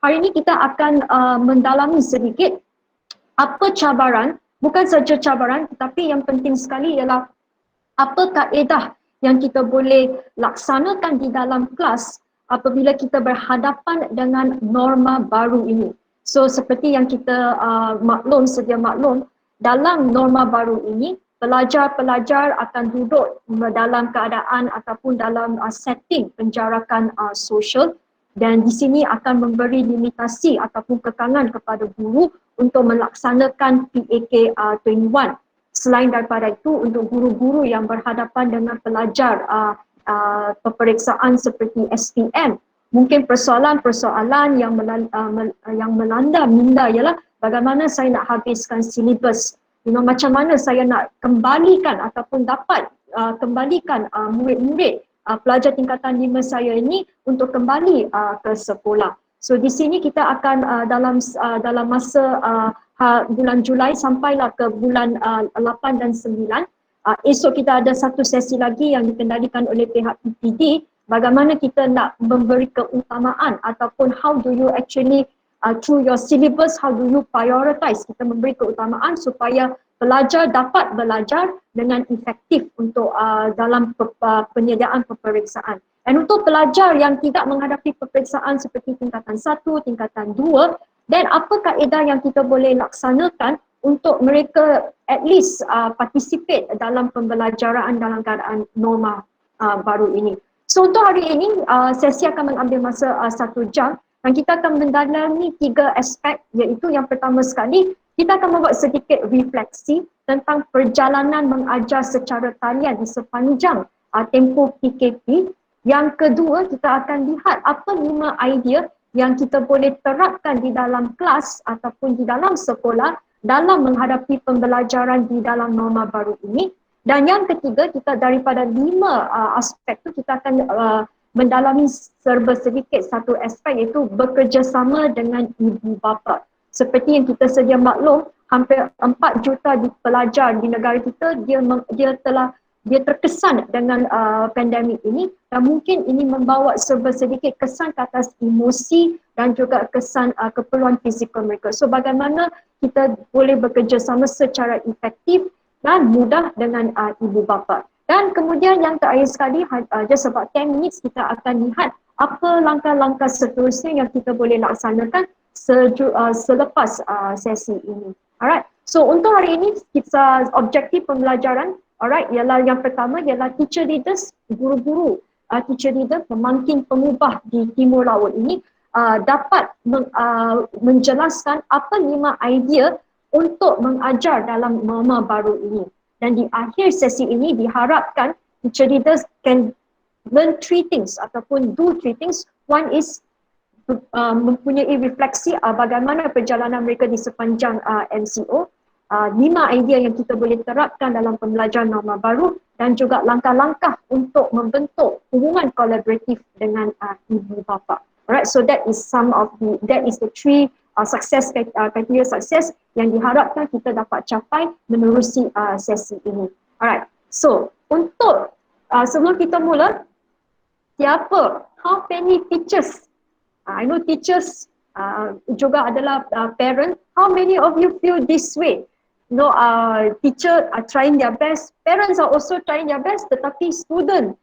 hari ini kita akan mendalami sedikit apa cabaran, bukan saja cabaran tetapi yang penting sekali ialah apa kaedah yang kita boleh laksanakan di dalam kelas apabila kita berhadapan dengan norma baru ini. So seperti yang kita sedia maklum, dalam norma baru ini, pelajar-pelajar akan duduk dalam keadaan ataupun dalam setting penjarakan sosial, dan di sini akan memberi limitasi ataupun kekangan kepada guru untuk melaksanakan PAK 21. Selain daripada itu, untuk guru-guru yang berhadapan dengan pelajar peperiksaan seperti SPM, mungkin persoalan-persoalan yang melanda minda ialah bagaimana saya nak habiskan silibus, macam mana saya nak kembalikan ataupun dapat kembalikan murid-murid pelajar tingkatan 5 saya ini untuk kembali ke sekolah. So di sini kita akan dalam masa bulan Julai sampailah ke bulan 8 dan 9. Esok kita ada satu sesi lagi yang dikendalikan oleh pihak PPD, bagaimana kita nak memberi keutamaan ataupun how do you actually through your syllabus, how do you prioritize, kita memberi keutamaan supaya pelajar dapat belajar dengan efektif untuk dalam penyediaan peperiksaan. Dan untuk pelajar yang tidak menghadapi peperiksaan seperti tingkatan 1, tingkatan 2, dan apa kaedah yang kita boleh laksanakan untuk mereka at least participate dalam pembelajaran dalam keadaan norma baru ini. So untuk hari ini, sesi akan mengambil masa 1 jam dan kita akan mendalami 3 aspek, iaitu yang pertama sekali, kita akan membuat sedikit refleksi tentang perjalanan mengajar secara talian di sepanjang tempoh PKP. Yang kedua, kita akan lihat apa 5 idea yang kita boleh terapkan di dalam kelas ataupun di dalam sekolah dalam menghadapi pembelajaran di dalam norma baru ini. Dan yang ketiga, kita daripada 5 aspek itu kita akan mendalami serba sedikit satu aspek, iaitu bekerjasama dengan ibu bapa. Seperti yang kita sedia maklum, hampir 4 juta pelajar di negara kita dia terkesan dengan pandemik ini, dan mungkin ini membawa serba sedikit kesan ke atas emosi dan juga kesan keperluan fizikal mereka. So bagaimana kita boleh bekerjasama secara efektif dan mudah dengan ibu bapa. Dan kemudian yang terakhir sekali, just about 10 minutes, kita akan lihat apa langkah-langkah seterusnya yang kita boleh laksanakan selepas sesi ini. Alright, so untuk hari ini kita objektif pembelajaran, alright, ialah yang pertama ialah teacher leaders, guru-guru teacher leader, pemangkin pengubah di Timur Laut ini dapat menjelaskan apa 5 idea untuk mengajar dalam norma baru ini. Dan di akhir sesi ini diharapkan teacher leaders can learn 3 things ataupun do 3 things. One is mempunyai refleksi bagaimana perjalanan mereka di sepanjang MCO, 5 idea yang kita boleh terapkan dalam pembelajaran norma baru, dan juga langkah-langkah untuk membentuk hubungan kolaboratif dengan ibu bapa. Alright, so that is the 3 criteria sukses yang diharapkan kita dapat capai menerusi sesi ini. Alright, so untuk sebelum kita mula, how many teachers? I know teachers juga adalah parent. How many of you feel this way? Teacher are trying their best, parents are also trying their best, tetapi student,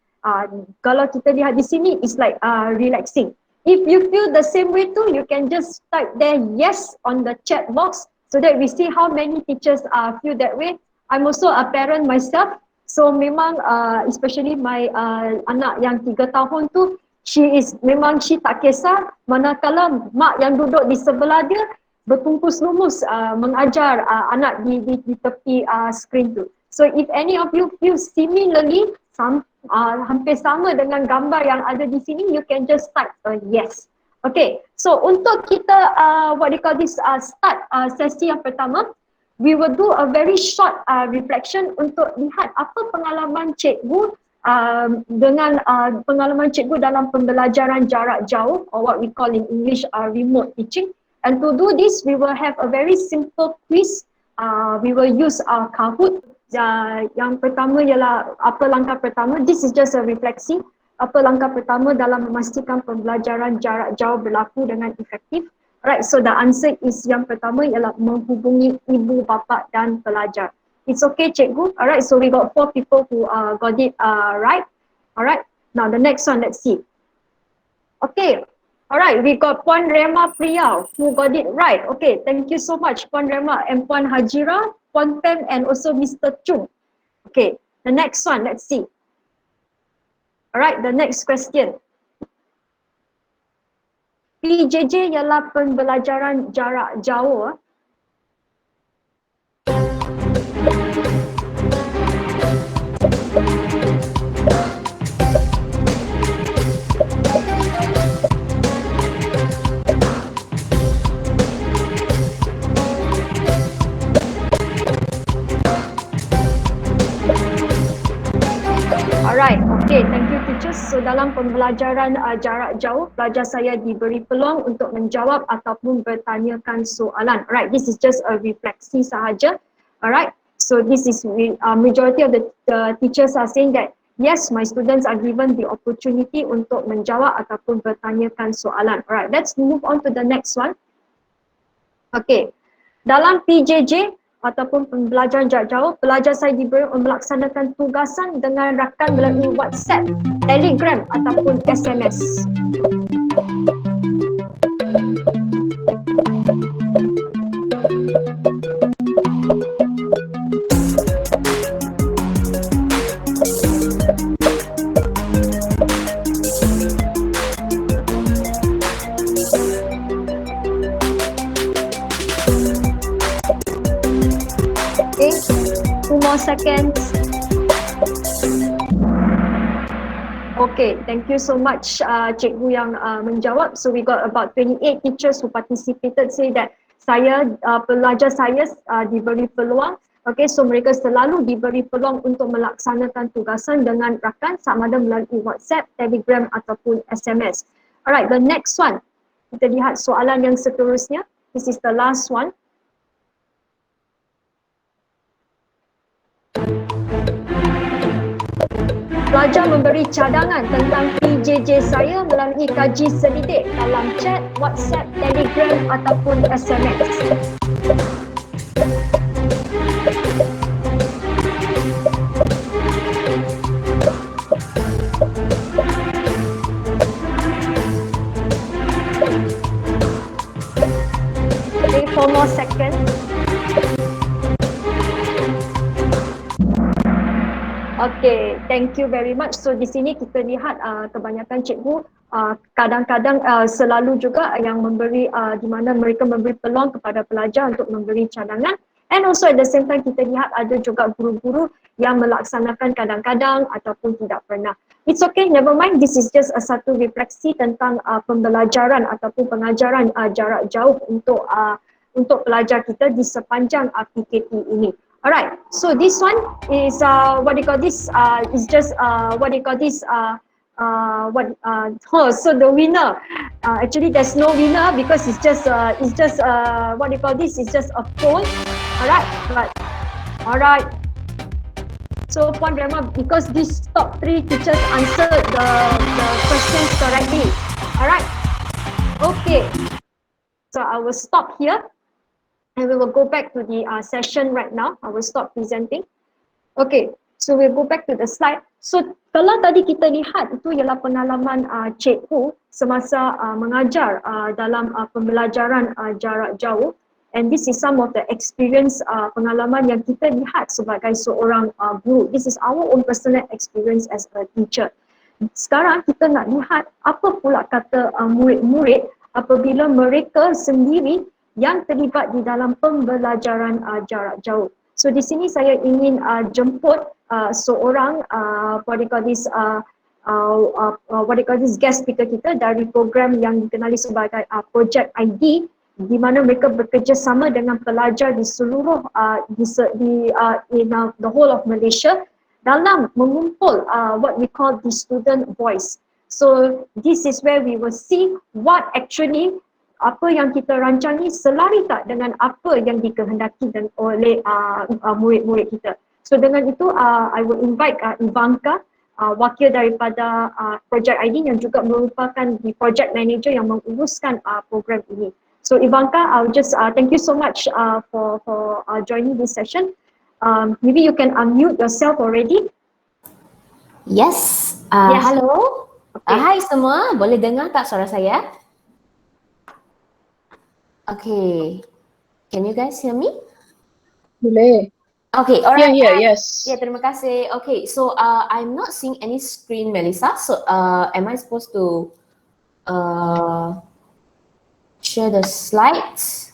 kalau kita lihat di sini, it's like relaxing. If you feel the same way too, you can just type there yes on the chat box so that we see how many teachers feel that way. I'm also a parent myself, so memang especially my anak yang 3 tahun tu, she tak kisah manakala mak yang duduk di sebelah dia bertungkus lumus mengajar anak di tepi skrin tu. So if any of you feel similarly, hampir sama dengan gambar yang ada di sini, you can just type yes. Okay, so untuk kita start sesi yang pertama, we will do a very short reflection untuk lihat apa pengalaman cikgu dengan pengalaman cikgu dalam pembelajaran jarak jauh, or what we call in English remote teaching. And to do this, we will have a very simple quiz. We will use Kahoot. Yang pertama ialah apa langkah pertama. This is just a refleksi. apa langkah pertama dalam memastikan pembelajaran jarak jauh berlaku dengan efektif? Right, so the answer is yang pertama ialah menghubungi ibu bapa dan pelajar. It's okay, cikgu. Alright, so we got 4 people who got it right. Alright, now the next one, let's see. Okay, alright, we got Puan Rema Priya who got it right. Okay, thank you so much, Puan Rema and Puan Hajira, Puan Pem, and also Mr. Chung. Okay, the next one, let's see. Alright, the next question. PJJ ialah pembelajaran jarak jauh. Alright, okay, thank you teachers. So dalam pembelajaran jarak jauh, pelajar saya diberi peluang untuk menjawab ataupun bertanyakan soalan. Alright, this is just a refleksi sahaja. Alright, so this is majority of the teachers are saying that yes, my students are given the opportunity untuk menjawab ataupun bertanyakan soalan. Alright, let's move on to the next one. Okay, dalam PJJ ataupun pembelajaran jarak jauh, pelajar saya diberi melaksanakan tugasan dengan rakan melalui WhatsApp, Telegram ataupun SMS. Okay, 2 more seconds. Okay, thank you so much cikgu yang menjawab. So we got about 28 teachers who participated say that pelajar saya diberi peluang. Okay, so mereka selalu diberi peluang untuk melaksanakan tugasan dengan rakan sama ada melalui WhatsApp, Telegram ataupun SMS. Alright, the next one. Kita lihat soalan yang seterusnya. This is the last one. Pelajar memberi cadangan tentang PJJ saya melalui kaji selidik dalam chat, WhatsApp, Telegram ataupun SMS. Okay, 4 more seconds. Okay, thank you very much. So di sini kita lihat kebanyakan cikgu kadang-kadang selalu juga yang memberi di mana mereka memberi peluang kepada pelajar untuk memberi cadangan, and also at the same time kita lihat ada juga guru-guru yang melaksanakan kadang-kadang ataupun tidak pernah. It's okay, never mind. This is just satu refleksi tentang pembelajaran ataupun pengajaran jarak jauh untuk pelajar kita di sepanjang PKP ini. Alright, so this one is what do you call this? Is just what do you call this? So the winner. Actually, there's no winner because it's just what do you call this? It's just a poll. Alright, alright. So Puan Rema, because these top 3 teachers answered the questions correctly. Alright. Okay. So I will stop here. And we will go back to the session right now. I will stop presenting. Okay, so we'll go back to the slide. So kalau tadi kita lihat itu ialah pengalaman cikgu semasa mengajar dalam pembelajaran jarak jauh. And this is some of the experience pengalaman yang kita lihat sebagai seorang guru. This is our own personal experience as a teacher. Sekarang kita nak lihat apa pula kata murid-murid apabila mereka sendiri yang terlibat di dalam pembelajaran jarak jauh. So di sini saya ingin jemput seorang what do you call this guest speaker kita dari program yang dikenali sebagai Project ID, di mana mereka bekerjasama dengan pelajar di seluruh the whole of Malaysia dalam mengumpul what we call the student voice. So this is where we will see what actually apa yang kita rancang ni selari tak dengan apa yang dikehendaki oleh murid-murid kita. So dengan itu, I will invite Ivanka wakil daripada Project ID yang juga merupakan the project manager yang menguruskan program ini. So Ivanka, I'll just thank you so much for joining this session. Maybe you can unmute yourself already. Yes. Yes. Hello. Okay. Hai semua, boleh dengar tak suara saya? Okay. Can you guys hear me? Boleh. Okay, alright. Yes. Yeah, terima kasih. Okay, so I'm not seeing any screen, Melissa. So am I supposed to share the slides?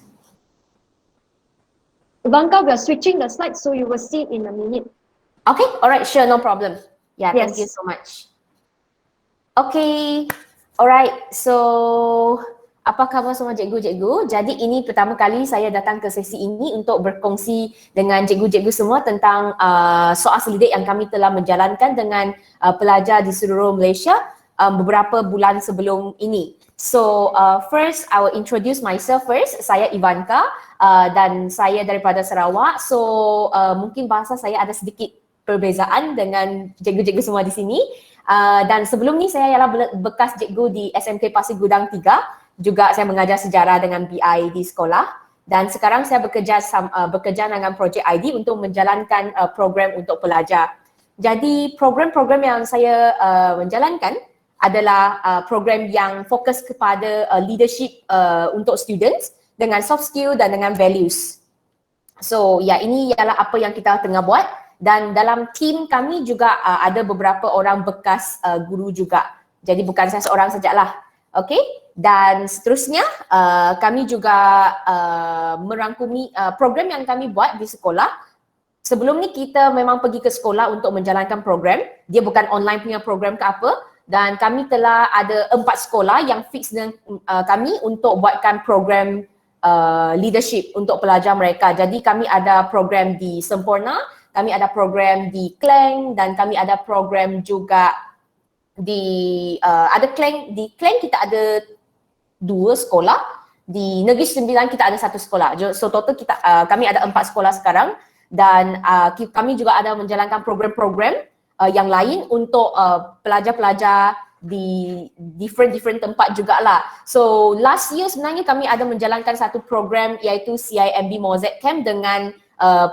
Ivanka, we are switching the slides, so you will see it in a minute. Okay, alright, sure, no problem. Yeah, Yes. Thank you so much. Okay, alright. So apa khabar semua cikgu-cikgu? Jadi ini pertama kali saya datang ke sesi ini untuk berkongsi dengan cikgu-cikgu semua tentang soal selidik yang kami telah menjalankan dengan pelajar di seluruh Malaysia beberapa bulan sebelum ini. So first I will introduce myself first. Saya Ivanka dan saya daripada Sarawak. So mungkin bahasa saya ada sedikit perbezaan dengan cikgu-cikgu semua di sini. Dan sebelum ni saya ialah bekas cikgu di SMK Pasir Gudang 3. Juga saya mengajar sejarah dengan BI di sekolah dan sekarang saya bekerja dengan Project ID untuk menjalankan program untuk pelajar. Jadi program-program yang saya menjalankan adalah program yang fokus kepada leadership untuk students dengan soft skill dan dengan values. So ya, ini ialah apa yang kita tengah buat dan dalam team kami juga ada beberapa orang bekas guru juga. Jadi bukan saya seorang sajalah. Okay, dan seterusnya kami juga merangkumi program yang kami buat di sekolah. Sebelum ni kita memang pergi ke sekolah untuk menjalankan program. Dia bukan online punya program ke apa. Dan kami telah ada 4 sekolah yang fix dengan kami untuk buatkan program leadership untuk pelajar mereka. Jadi kami ada program di Semporna, kami ada program di Klang dan kami ada program juga di Klang kita ada 2 sekolah, di Negeri Sembilan kita ada 1 sekolah. So total kita kami ada 4 sekolah sekarang dan kami juga ada menjalankan program-program yang lain untuk pelajar-pelajar di different tempat jugalah. So last year sebenarnya kami ada menjalankan satu program iaitu CIMB Mozet Camp dengan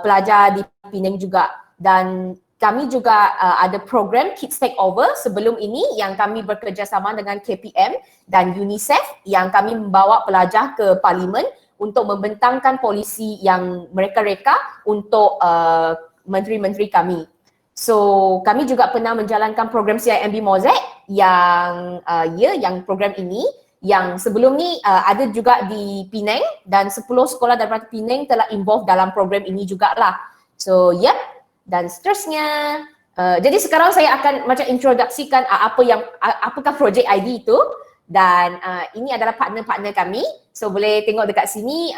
pelajar di Penang juga dan kami juga ada program Kids Takeover sebelum ini yang kami bekerjasama dengan KPM dan UNICEF yang kami membawa pelajar ke parlimen untuk membentangkan polisi yang mereka reka untuk menteri-menteri kami. So kami juga pernah menjalankan program CIMB Mozet yang yang program ini yang sebelum ni ada juga di Penang dan 10 sekolah daripada Penang telah involve dalam program ini jugalah. So yep. Dan seterusnya, jadi sekarang saya akan macam introduksikan apakah Project ID itu dan ini adalah partner-partner kami. So boleh tengok dekat sini,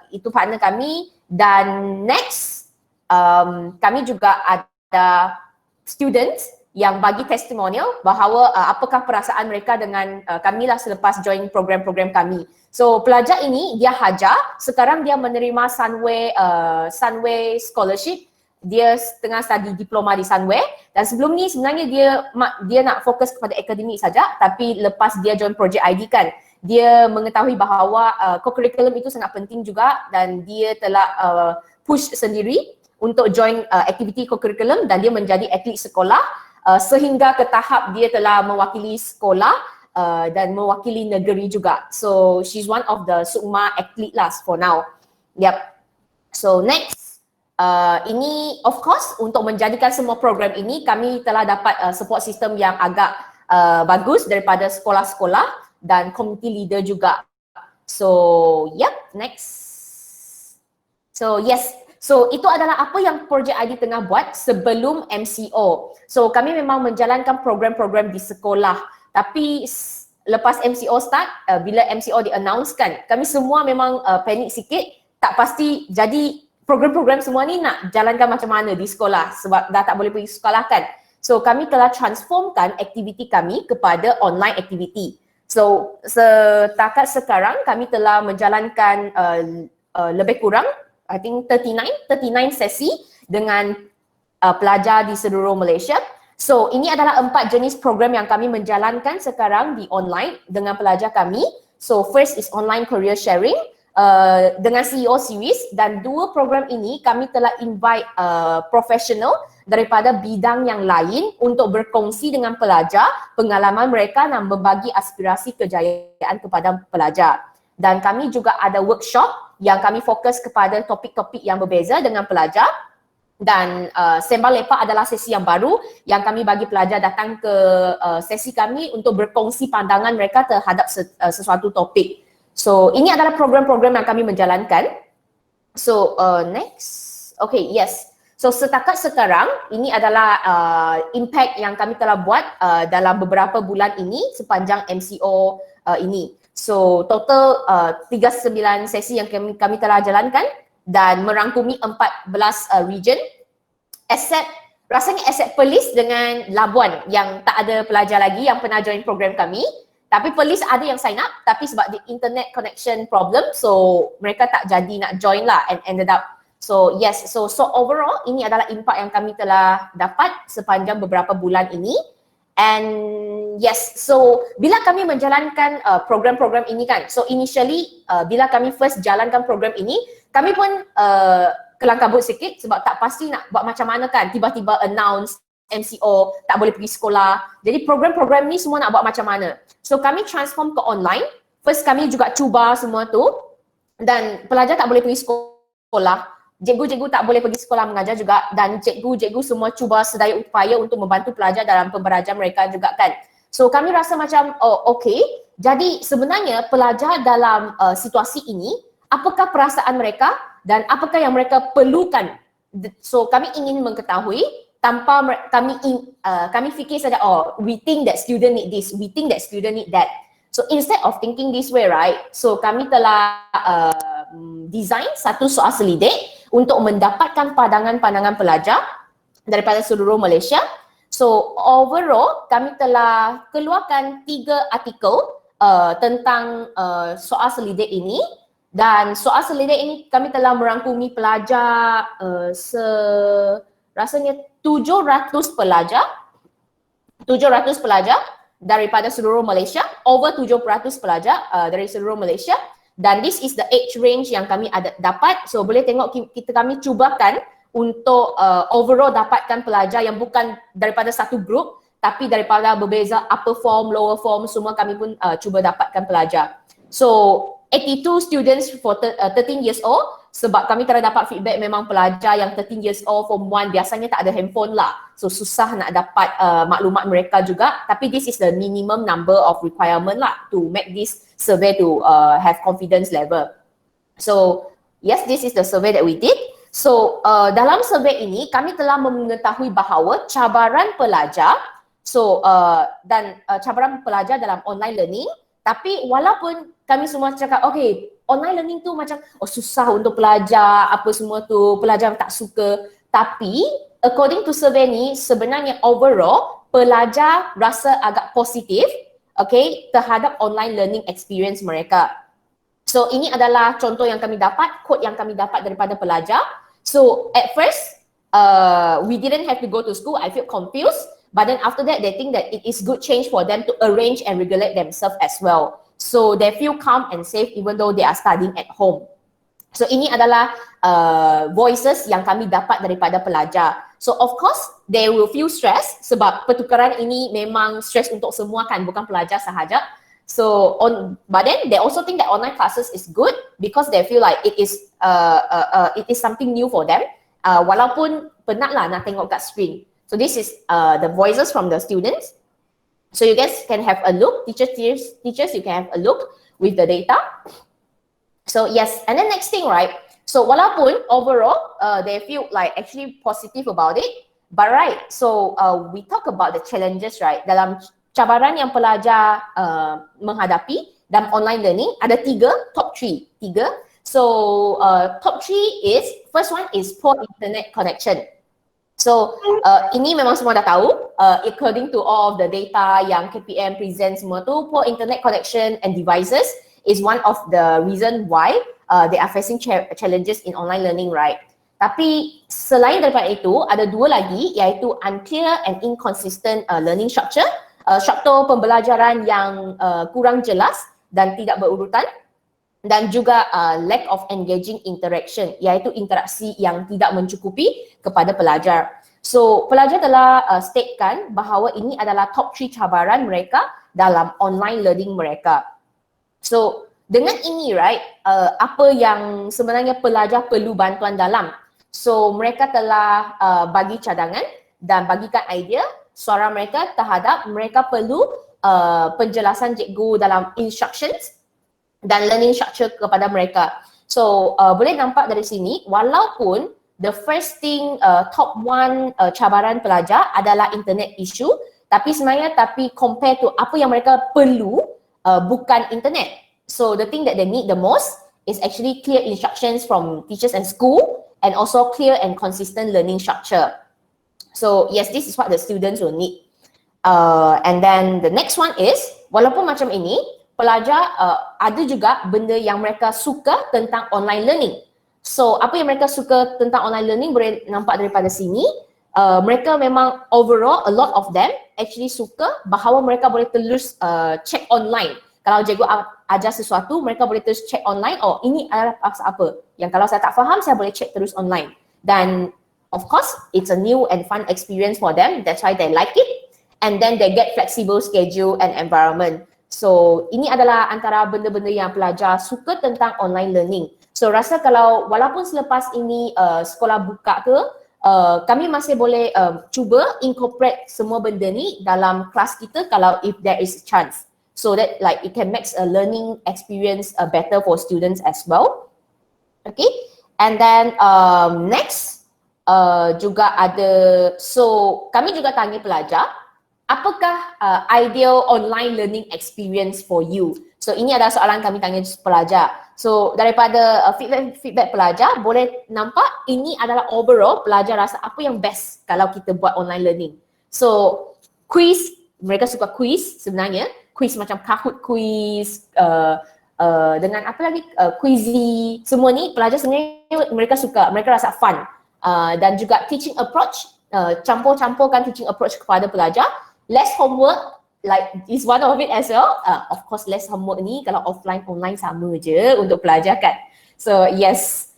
itu partner kami dan next kami juga ada students yang bagi testimonial bahawa apakah perasaan mereka dengan kami lah selepas join program-program kami. So pelajar ini dia hajar, sekarang dia menerima Sunway Scholarship. Dia tengah study diploma di Sunway dan sebelum ni sebenarnya dia nak fokus kepada akademik saja, tapi lepas dia join Project ID kan dia mengetahui bahawa co-curriculum itu sangat penting juga dan dia telah push sendiri untuk join aktiviti co-curriculum dan dia menjadi atlet sekolah sehingga ke tahap dia telah mewakili sekolah dan mewakili negeri juga. So she's one of the Sukma athlete lah for now. Yep. So next. Ini of course untuk menjadikan semua program ini kami telah dapat support system yang agak bagus daripada sekolah-sekolah dan community leader juga. So yep, next. So yes, so itu adalah apa yang Project ID tengah buat sebelum MCO. So kami memang menjalankan program-program di sekolah tapi lepas MCO start, bila MCO di-announcekan, kami semua memang panik sikit, tak pasti jadi program-program semua ni nak jalankan macam mana di sekolah sebab dah tak boleh pergi sekolah kan. So kami telah transformkan aktiviti kami kepada online aktiviti. So setakat sekarang kami telah menjalankan lebih kurang I think 39 sesi dengan pelajar di seluruh Malaysia. So ini adalah 4 jenis program yang kami menjalankan sekarang di online dengan pelajar kami. So first is online career sharing dengan CEO series, dan 2 program ini kami telah invite profesional daripada bidang yang lain untuk berkongsi dengan pelajar pengalaman mereka dan berbagi aspirasi kejayaan kepada pelajar. Dan kami juga ada workshop yang kami fokus kepada topik-topik yang berbeza dengan pelajar. Dan Sembang Lepak adalah sesi yang baru yang kami bagi pelajar datang ke sesi kami untuk berkongsi pandangan mereka terhadap sesuatu topik. So ini adalah program-program yang kami menjalankan. So next, okay, yes. So setakat sekarang ini adalah impact yang kami telah buat dalam beberapa bulan ini sepanjang MCO ini. So total 39 sesi yang kami telah jalankan dan merangkumi 14 region, rasanya except Perlis dengan Labuan yang tak ada pelajar lagi yang pernah join program kami. Tapi Perlis ada yang sign up, tapi sebab the internet connection problem, so mereka tak jadi nak join lah and ended up. So yes, so overall ini adalah impact yang kami telah dapat sepanjang beberapa bulan ini. And yes, so bila kami menjalankan program-program ini kan, so initially bila kami first jalankan program ini, kami pun kelang kabut sikit sebab tak pasti nak buat macam mana kan, tiba-tiba announce MCO tak boleh pergi sekolah. Jadi program-program ni semua nak buat macam mana. So kami transform ke online. First kami juga cuba semua tu dan pelajar tak boleh pergi sekolah. Cikgu-cikgu tak boleh pergi sekolah mengajar juga dan cikgu-cikgu semua cuba sedaya upaya untuk membantu pelajar dalam pembelajaran mereka juga kan. So kami rasa macam okay. Jadi sebenarnya pelajar dalam situasi ini, apakah perasaan mereka dan apakah yang mereka perlukan. So kami ingin mengetahui tanpa kami fikir saja, we think that student need this, we think that student need that. So instead of thinking this way, right, so kami telah design satu soal selidik untuk mendapatkan pandangan-pandangan pelajar daripada seluruh Malaysia. So overall kami telah keluarkan 3 artikel tentang soal selidik ini, dan soal selidik ini kami telah merangkumi pelajar rasanya 700 pelajar daripada seluruh Malaysia, over 700 pelajar dari seluruh Malaysia. Dan this is the age range yang kami ada dapat. So boleh tengok kami cubakan untuk overall dapatkan pelajar yang bukan daripada satu grup tapi daripada berbeza upper form, lower form, semua kami pun cuba dapatkan pelajar. So 82 students for 13 years old, sebab kami telah dapat feedback memang pelajar yang 13 years old form 1 biasanya tak ada handphone lah. So susah nak dapat maklumat mereka juga, tapi this is the minimum number of requirement lah to make this survey to have confidence level. So yes, this is the survey that we did. So dalam survey ini kami telah mengetahui bahawa cabaran pelajar cabaran pelajar dalam online learning, tapi walaupun kami semua cakap okay, online learning tu macam susah untuk pelajar, apa semua tu, pelajar tak suka, tapi according to survey ni sebenarnya overall pelajar rasa agak positif okay, terhadap online learning experience mereka. So ini adalah contoh yang kami dapat, quote yang kami dapat daripada pelajar. So at first we didn't have to go to school, I feel confused, but then after that they think that it is good change for them to arrange and regulate themselves as well. So they feel calm and safe even though they are studying at home. So ini adalah voices yang kami dapat daripada pelajar. So of course they will feel stress sebab pertukaran ini memang stress untuk semua kan, bukan pelajar sahaja. So but then they also think that online classes is good because they feel like it is something new for them. Walaupun penat lah nak tengok kat screen. So this is the voices from the students. So you guys can have a look, teachers you can have a look with the data. So yes, and then next thing, right, so walaupun overall they feel like actually positive about it, but right, so we talk about the challenges, right, dalam cabaran yang pelajar menghadapi dalam online learning ada top 3. So top 3 is, first one is poor internet connection. So ini memang semua dah tahu, according to all of the data yang KPM present semua tu, poor internet connection and devices is one of the reason why they are facing challenges in online learning, right? Tapi selain daripada itu, ada dua lagi iaitu unclear and inconsistent learning structure. Struktur pembelajaran yang kurang jelas dan tidak berurutan, dan juga lack of engaging interaction, iaitu interaksi yang tidak mencukupi kepada pelajar. So, pelajar telah statekan bahawa ini adalah top 3 cabaran mereka dalam online learning mereka. So, dengan ini, right, apa yang sebenarnya pelajar perlu bantuan dalam? So, mereka telah bagi cadangan dan bagikan idea suara mereka terhadap mereka perlu penjelasan cikgu dalam instructions dan learning structure kepada mereka. So, boleh nampak dari sini, walaupun the first thing, top one cabaran pelajar adalah internet issue, tapi sebenarnya compare to apa yang mereka perlu, bukan internet. So, the thing that they need the most is actually clear instructions from teachers and school, and also clear and consistent learning structure. So, yes, this is what the students will need. And then the next one is, walaupun macam ini, pelajar ada juga benda yang mereka suka tentang online learning. So, apa yang mereka suka tentang online learning boleh nampak daripada sini. Mereka memang overall, a lot of them actually suka bahawa mereka boleh terus check online. Kalau cikgu ajar sesuatu, mereka boleh terus check online, oh ini adalah pasal apa. Yang kalau saya tak faham, saya boleh check terus online. Dan of course, it's a new and fun experience for them. That's why they like it. And then they get flexible schedule and environment. So, ini adalah antara benda-benda yang pelajar suka tentang online learning. So, rasa kalau walaupun selepas ini sekolah buka ke, kami masih boleh cuba incorporate semua benda ni dalam kelas kita kalau if there is a chance. So that like it can make a learning experience better for students as well. Okay, and then next juga ada, so kami juga tanya pelajar, apakah ideal online learning experience for you? So ini adalah soalan kami tanya pelajar. So daripada feedback pelajar, boleh nampak ini adalah overall pelajar rasa apa yang best kalau kita buat online learning. So quiz, mereka suka quiz sebenarnya. Quiz macam Kahoot quiz, dengan apa lagi, Quizzy, semua ni pelajar sebenarnya mereka suka, mereka rasa fun. Dan juga teaching approach, campur-campurkan teaching approach kepada pelajar. Less homework, like is one of it as well. Of course less homework ni kalau offline online sama je untuk pelajar kan. So yes,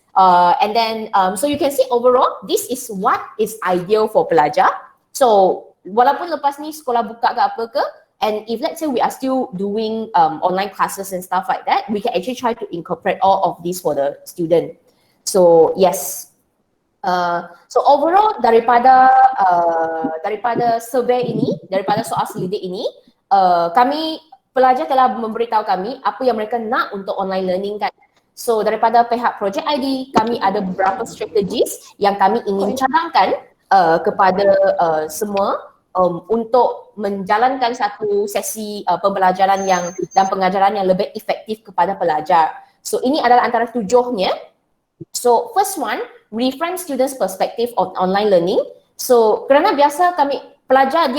and then so you can see overall this is what is ideal for pelajar. So walaupun lepas ni sekolah buka ke apa ke, and if let's say we are still doing online classes and stuff like that, we can actually try to incorporate all of this for the student. So yes, so overall daripada survey ini, daripada soal selidik ini, kami pelajar telah memberitahu kami apa yang mereka nak untuk online learning kan. So daripada pihak Project ID, kami ada beberapa strategies yang kami ingin cadangkan kepada semua untuk menjalankan satu sesi pembelajaran dan pengajaran yang lebih efektif kepada pelajar. So ini adalah antara 7-nya. So first one, reframe students' perspective on online learning. So kerana biasa kami pelajar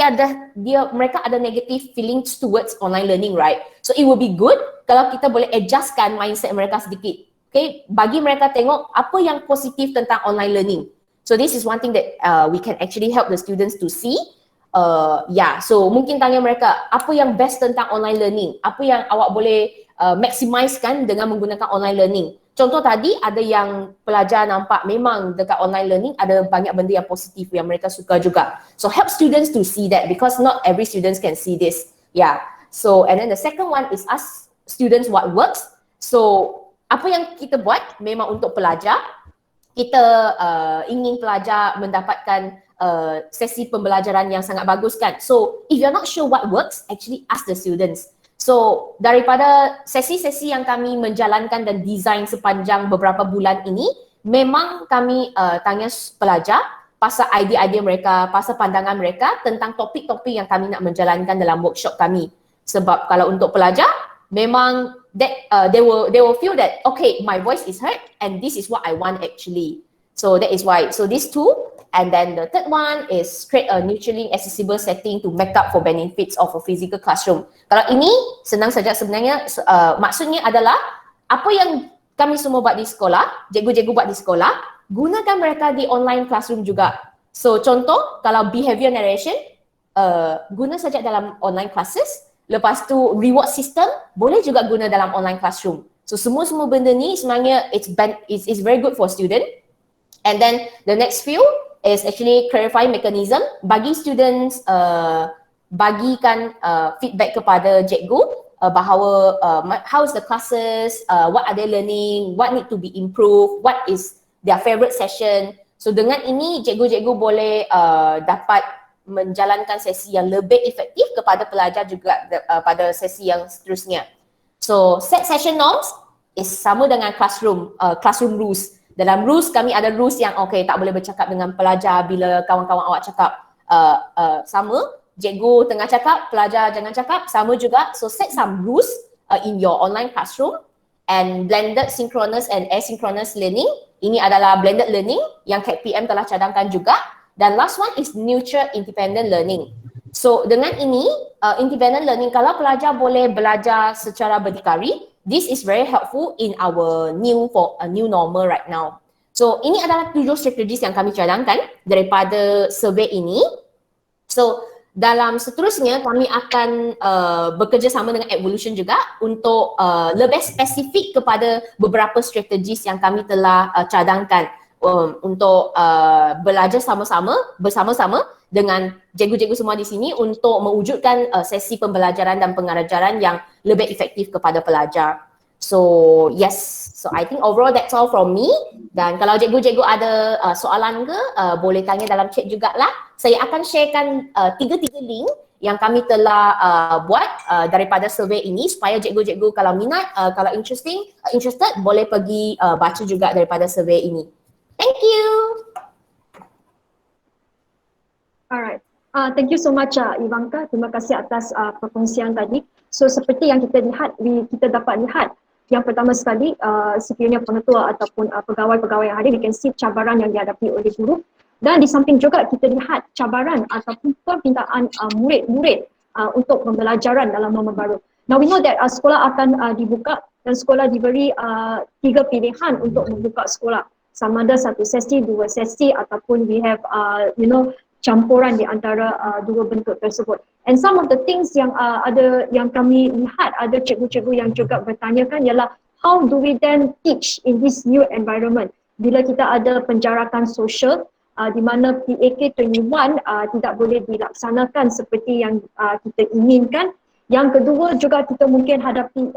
mereka ada negative feelings towards online learning, right? So it will be good kalau kita boleh adjustkan mindset mereka sedikit. Okay, bagi mereka tengok apa yang positif tentang online learning. So this is one thing that we can actually help the students to see. So mungkin tanya mereka apa yang best tentang online learning, apa yang awak boleh maximizekan dengan menggunakan online learning. Contoh tadi ada yang pelajar nampak memang dekat online learning ada banyak benda yang positif yang mereka suka juga. So help students to see that because not every students can see this. So and then the second one is ask students what works. So apa yang kita buat memang untuk pelajar. Kita ingin pelajar mendapatkan sesi pembelajaran yang sangat bagus kan. So if you're not sure what works, actually ask the students. So daripada sesi-sesi yang kami menjalankan dan design sepanjang beberapa bulan ini, memang kami tanya pelajar pasal idea-idea mereka, pasal pandangan mereka tentang topik-topik yang kami nak menjalankan dalam workshop kami. Sebab kalau untuk pelajar, memang they will feel that okay, my voice is heard and this is what I want actually. So that is why. So these two. And then the third one is create a mutually accessible setting to make up for benefits of a physical classroom. Kalau ini senang saja sebenarnya, maksudnya adalah apa yang kami semua buat di sekolah, cikgu-cikgu buat di sekolah, gunakan mereka di online classroom juga. So contoh, kalau behavior narration, guna saja dalam online classes. Lepas tu reward system boleh juga guna dalam online classroom. So semua benda ni sebenarnya it's very good for student. And then the next few is actually clarifying mechanism bagi students bagikan feedback kepada cikgu bahawa how's the classes, what are they learning, what need to be improved, what is their favorite session. So dengan ini cikgu-cikgu boleh dapat menjalankan sesi yang lebih efektif kepada pelajar juga pada sesi yang seterusnya. So set session norms is sama dengan classroom rules. Dalam rules kami ada rules yang tak boleh bercakap dengan pelajar bila kawan-kawan awak cakap sama. Cikgu tengah cakap, pelajar jangan cakap, sama juga. So set some rules in your online classroom. And blended synchronous and asynchronous learning, ini adalah blended learning yang KPM telah cadangkan juga. Dan last one is neutral independent learning. So dengan ini, independent learning, kalau pelajar boleh belajar secara berdikari, this is very helpful in our new normal right now. So ini adalah 7 strategies yang kami cadangkan daripada survey ini. So dalam seterusnya kami akan bekerjasama dengan Evolution juga untuk lebih spesifik kepada beberapa strategies yang kami telah cadangkan untuk belajar bersama-sama dengan cikgu-cikgu semua di sini untuk mewujudkan sesi pembelajaran dan pengajaran yang lebih efektif kepada pelajar. So yes, so I think overall that's all from me. Dan kalau cikgu-cikgu ada soalan ke, boleh tanya dalam chat jugalah. Saya akan sharekan 3 link yang kami telah buat daripada survey ini supaya cikgu-cikgu kalau minat, kalau interested boleh pergi baca juga daripada survey ini. Thank you. Alright. Thank you so much Ivanka. Terima kasih atas perkongsian tadi. So seperti yang kita dapat lihat, yang pertama sekali sekiranya pengetua ataupun pegawai-pegawai yang ada, we can see cabaran yang dihadapi oleh guru. Dan di samping juga kita lihat cabaran ataupun permintaan murid-murid untuk pembelajaran dalam norma baru. Now we know that sekolah akan dibuka dan sekolah diberi 3 pilihan untuk membuka sekolah. Sama ada 1 sesi, 2 sesi ataupun we have campuran di antara 2 bentuk tersebut. And some of the things yang kami lihat, ada cikgu-cikgu yang juga bertanyakan ialah how do we then teach in this new environment bila kita ada penjarakan sosial di mana PAK 21 tidak boleh dilaksanakan seperti yang kita inginkan. Yang kedua juga kita mungkin hadapi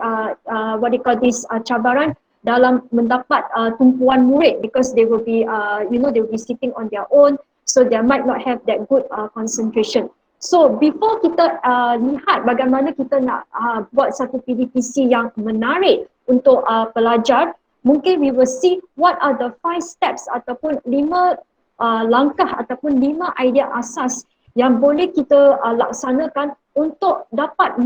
what they call this cabaran dalam mendapat tumpuan murid because they will be they will be sitting on their own, so they might not have that good concentration. So before kita lihat bagaimana kita nak buat satu PDPC yang menarik untuk pelajar, mungkin we will see what are the 5 steps ataupun 5 langkah ataupun 5 idea asas yang boleh kita laksanakan untuk dapatkan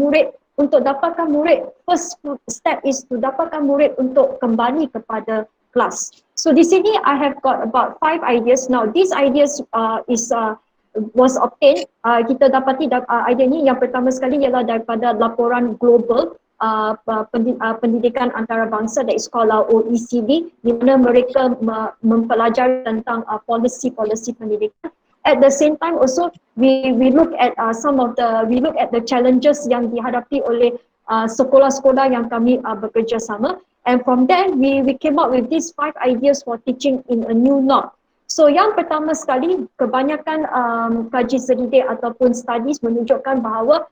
murid. First step is to dapatkan murid untuk kembali kepada kelas. So di sini I have got about 5 ideas. Now these ideas was obtained. Kita dapati idea ni yang pertama sekali ialah daripada laporan global pendidikan antarabangsa that is called OECD, di mana mereka mempelajari tentang policy pendidikan. At the same time also we look at the challenges yang dihadapi oleh sekolah-sekolah yang kami bekerjasama, and from there we came up with these 5 ideas for teaching in a new norm. So yang pertama sekali, kebanyakan kaji selidik ataupun studies menunjukkan bahawa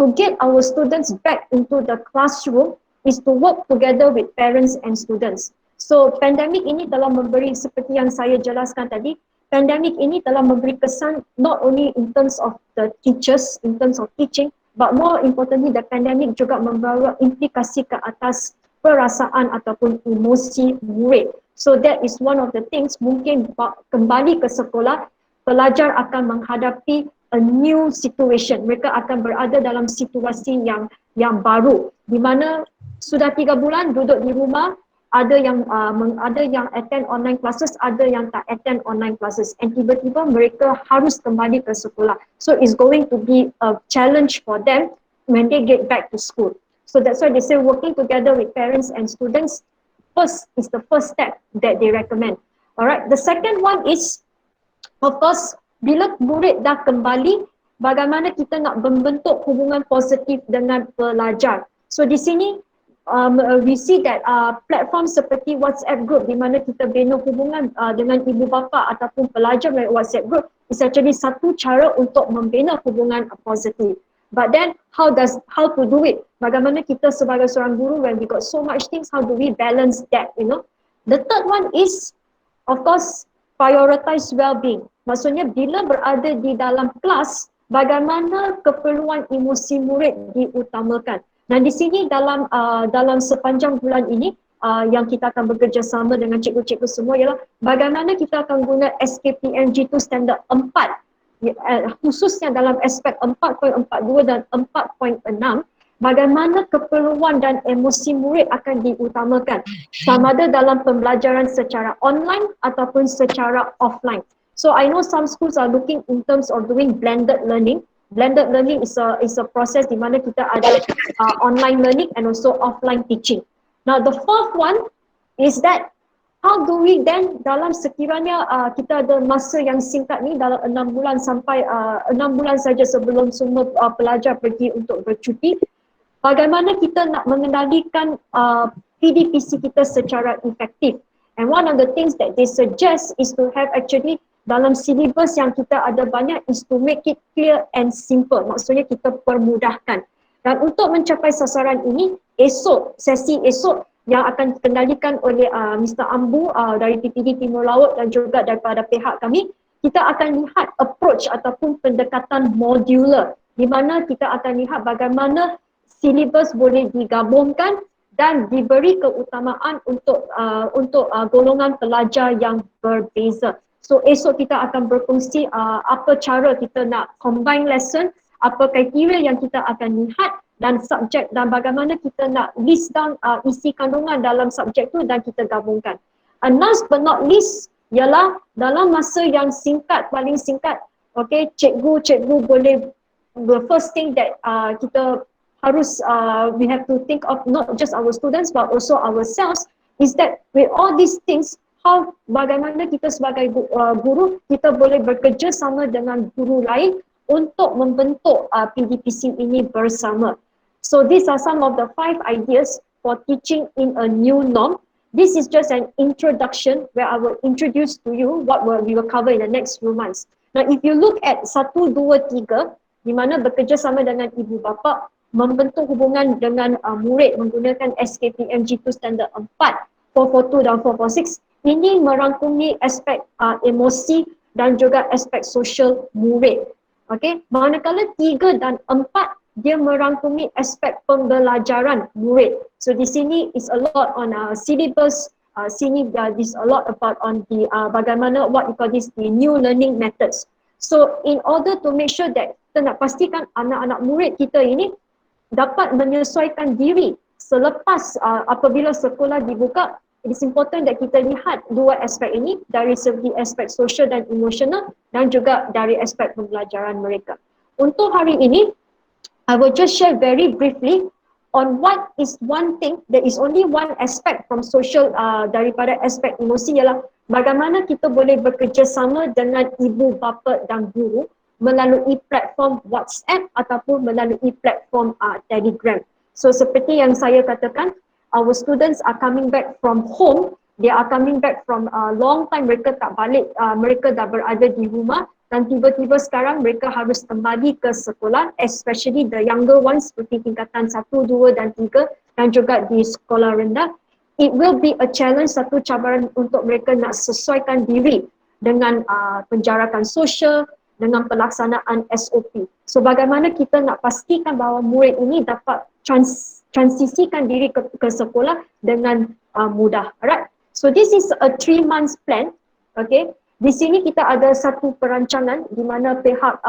to get our students back into the classroom is to work together with parents and students. So pandemik ini telah memberi, seperti yang saya jelaskan tadi, pandemik ini telah memberi kesan not only in terms of the teachers, in terms of teaching, but more importantly the pandemic juga membawa implikasi ke atas perasaan ataupun emosi murid. So that is one of the things, mungkin kembali ke sekolah, pelajar akan menghadapi a new situation. Mereka akan berada dalam situasi yang baru, di mana sudah 3 bulan duduk di rumah, ada yang attend online classes, ada yang tak attend online classes, and tiba-tiba mereka harus kembali ke sekolah. So it's going to be a challenge for them when they get back to school. So that's why they say working together with parents and students first is the first step that they recommend. Alright, the second one is, of course, bila murid dah kembali, bagaimana kita nak membentuk hubungan positif dengan pelajar. So di sini we see that platform seperti WhatsApp group di mana kita bina hubungan dengan ibu bapa ataupun pelajar melalui WhatsApp group is actually satu cara untuk membina hubungan positif. But then how to do it? Bagaimana kita sebagai seorang guru when we got so much things, how do we balance that, you know? The third one is, of course, prioritize well-being. Maksudnya bila berada di dalam kelas, bagaimana keperluan emosi murid diutamakan. Dan di sini dalam sepanjang bulan ini yang kita akan bekerjasama dengan cikgu-cikgu semua ialah bagaimana kita akan guna SKPMG tu standard 4, khususnya dalam aspek 4.42 dan 4.6, bagaimana keperluan dan emosi murid akan diutamakan sama ada dalam pembelajaran secara online ataupun secara offline. So I know some schools are looking in terms of doing blended learning. Blended learning is a process di mana kita ada online learning and also offline teaching. Now the fourth one is that how do we then dalam sekiranya kita ada masa yang singkat ni dalam 6 bulan sampai 6 bulan saja sebelum semua pelajar pergi untuk bercuti, bagaimana kita nak mengendalikan PDPC kita secara efektif. And one of the things that they suggest is to have actually dalam silibus yang kita ada banyak is to make it clear and simple. Maksudnya kita permudahkan. Dan untuk mencapai sasaran ini, sesi esok yang akan dikendalikan oleh Mr. Ambu dari PPD Timur Laut dan juga daripada pihak kami, kita akan lihat approach ataupun pendekatan modular di mana kita akan lihat bagaimana silibus boleh digabungkan dan diberi keutamaan untuk golongan pelajar yang berbeza. So esok kita akan berkongsi apa cara kita nak combine lesson, apa kriteria yang kita akan lihat dan subjek dan bagaimana kita nak list down isi kandungan dalam subjek tu dan kita gabungkan. And last but not least ialah dalam masa yang singkat, paling singkat, okay, cikgu boleh, the first thing that kita harus we have to think of not just our students but also ourselves is that with all these things, bagaimana kita sebagai guru kita boleh bekerja sama dengan guru lain untuk membentuk PDPC ini bersama. So these are some of the 5 ideas for teaching in a new norm. This is just an introduction where I will introduce to you what we will cover in the next few months. Now if you look at 1, 2, 3 di mana bekerja sama dengan ibu bapa, membentuk hubungan dengan murid menggunakan SKPMG 2 standard 4, 442 dan 446, ini merangkumi aspek emosi dan juga aspek sosial murid. Okay, manakala 3 dan 4 dia merangkumi aspek pembelajaran murid. So di sini is a lot on syllabus, sini is a lot about on the bagaimana what we call this the new learning methods. So in order to make sure that kita nak pastikan anak-anak murid kita ini dapat menyesuaikan diri selepas apabila sekolah dibuka, it is important that kita lihat 2 aspek ini dari segi aspek sosial dan emosional dan juga dari aspek pembelajaran mereka. Untuk hari ini, I will just share very briefly on what is one thing, there is only one aspect from social daripada aspek emosi ialah bagaimana kita boleh bekerjasama dengan ibu bapa dan guru melalui platform WhatsApp ataupun melalui platform Telegram. So seperti yang saya katakan, our students are coming back from home, they are coming back from a long time, mereka tak balik, mereka dah berada di rumah dan tiba-tiba sekarang mereka harus kembali ke sekolah, especially the younger ones seperti tingkatan 1, 2 dan 3 dan juga di sekolah rendah. It will be a challenge, satu cabaran untuk mereka nak sesuaikan diri dengan penjarakan sosial, dengan pelaksanaan SOP. So bagaimana kita nak pastikan bahawa murid ini dapat transisikan diri ke sekolah dengan mudah. Alright. So this is a 3 months plan. Okay. Di sini kita ada satu perancangan di mana pihak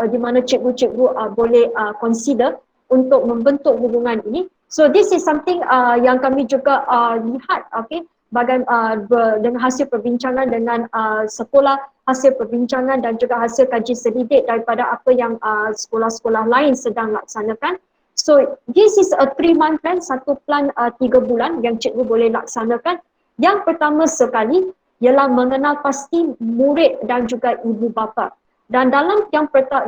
di mana cikgu-cikgu boleh consider untuk membentuk hubungan ini. So this is something yang kami juga lihat, okay, dengan hasil perbincangan dengan sekolah, hasil perbincangan dan juga hasil kaji selidik daripada apa yang sekolah-sekolah lain sedang laksanakan. So this is a 3-month plan, satu plan 3 bulan yang cikgu boleh laksanakan. Yang pertama sekali ialah mengenal pasti murid dan juga ibu bapa. Dan dalam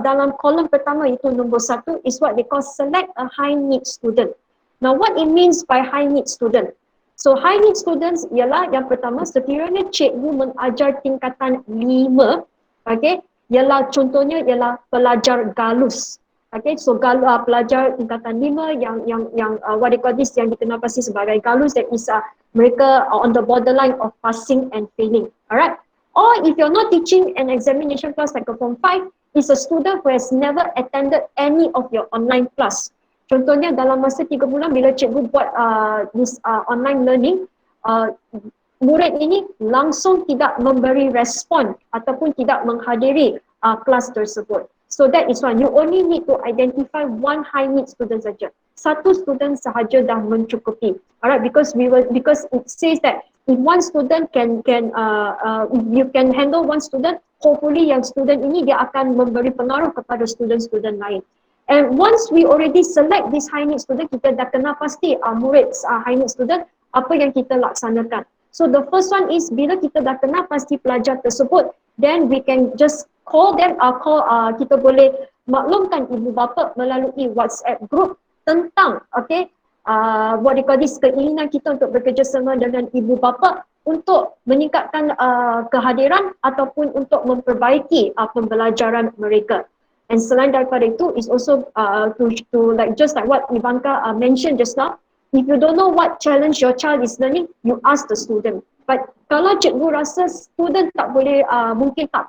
dalam kolom pertama itu nombor 1 is what they call select a high need student. Now what it means by high need student? So high need students ialah yang pertama sekiranya cikgu mengajar tingkatan 5, okay, ialah contohnya ialah pelajar galus. Okay, so pelajar tingkatan 5 yang what they call this, yang dikenal pasti sebagai galus, that is mereka on the borderline of passing and failing. Alright. Or if you're not teaching an examination class like a form 5, is a student who has never attended any of your online class. Contohnya dalam masa 3 bulan bila cikgu buat this online learning, murid ini langsung tidak memberi respon ataupun tidak menghadiri kelas tersebut. So that is one. You only need to identify one high need student saja. Satu student sahaja dah mencukupi. Alright, because it says that if one student if you can handle one student, hopefully yang student ini dia akan memberi pengaruh kepada student-student lain. And once we already select this high need student, kita dah kenal pasti murid high need student, apa yang kita laksanakan. So the first one is bila kita dah kenal pasti pelajar tersebut, then we can just call them, kita boleh maklumkan ibu bapa melalui WhatsApp group tentang what they call this, keinginan kita untuk bekerjasama dengan ibu bapa untuk meningkatkan kehadiran ataupun untuk memperbaiki pembelajaran mereka. And selain daripada itu is also to like just like what Ivanka mentioned just now, if you don't know what challenge your child is learning, you ask the student. But kalau cikgu rasa student tak boleh, mungkin tak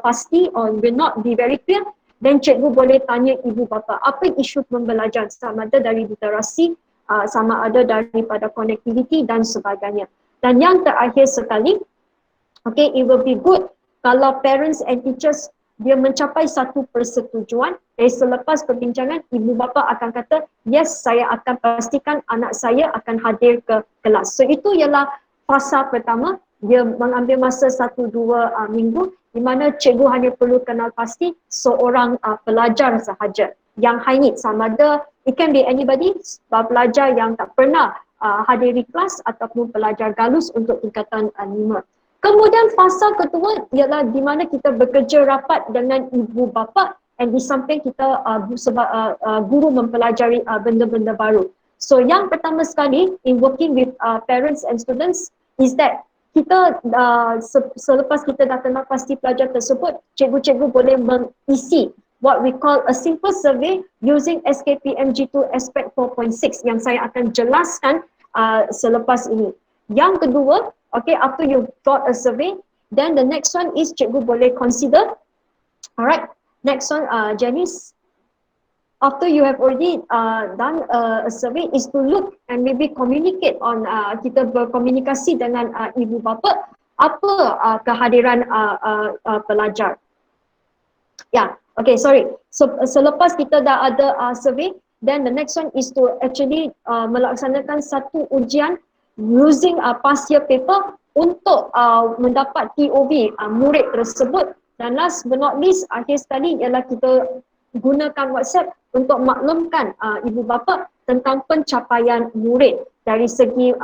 pasti or will not be very clear, then cikgu boleh tanya ibu bapa apa isu pembelajaran, sama ada dari literasi, sama ada daripada connectivity dan sebagainya. Dan yang terakhir sekali, okay, it will be good kalau parents and teachers dia mencapai satu persetujuan. Selepas perbincangan, ibu bapa akan kata, yes, saya akan pastikan anak saya akan hadir ke kelas. So itu ialah fasa pertama, dia mengambil masa 1-2 minggu, di mana cikgu hanya perlu kenal pasti seorang pelajar sahaja yang high need, sama ada it can be anybody, pelajar yang tak pernah hadiri kelas ataupun pelajar galus untuk tingkatan 5. Kemudian fasa kedua ialah di mana kita bekerja rapat dengan ibu bapa, and di samping kita guru mempelajari benda-benda baru. So yang pertama sekali in working with parents and students is that kita selepas kita dah kenal pasti pelajar tersebut, cikgu-cikgu boleh mengisi what we call a simple survey using SKPMG2 Aspect 4.6 yang saya akan jelaskan selepas ini. Yang kedua, okay, after you got a survey, then the next one is cikgu boleh consider. Alright, next one, Janice. After you have already done a survey, is to look and maybe communicate on, kita berkomunikasi dengan ibu bapa, apa kehadiran pelajar. Yeah, okay, sorry. So selepas kita dah ada survey, then the next one is to actually melaksanakan satu ujian using past year paper untuk mendapat TOV murid tersebut. Dan last but not least, akhir sekali ialah kita gunakan WhatsApp untuk maklumkan ibu bapa tentang pencapaian murid dari segi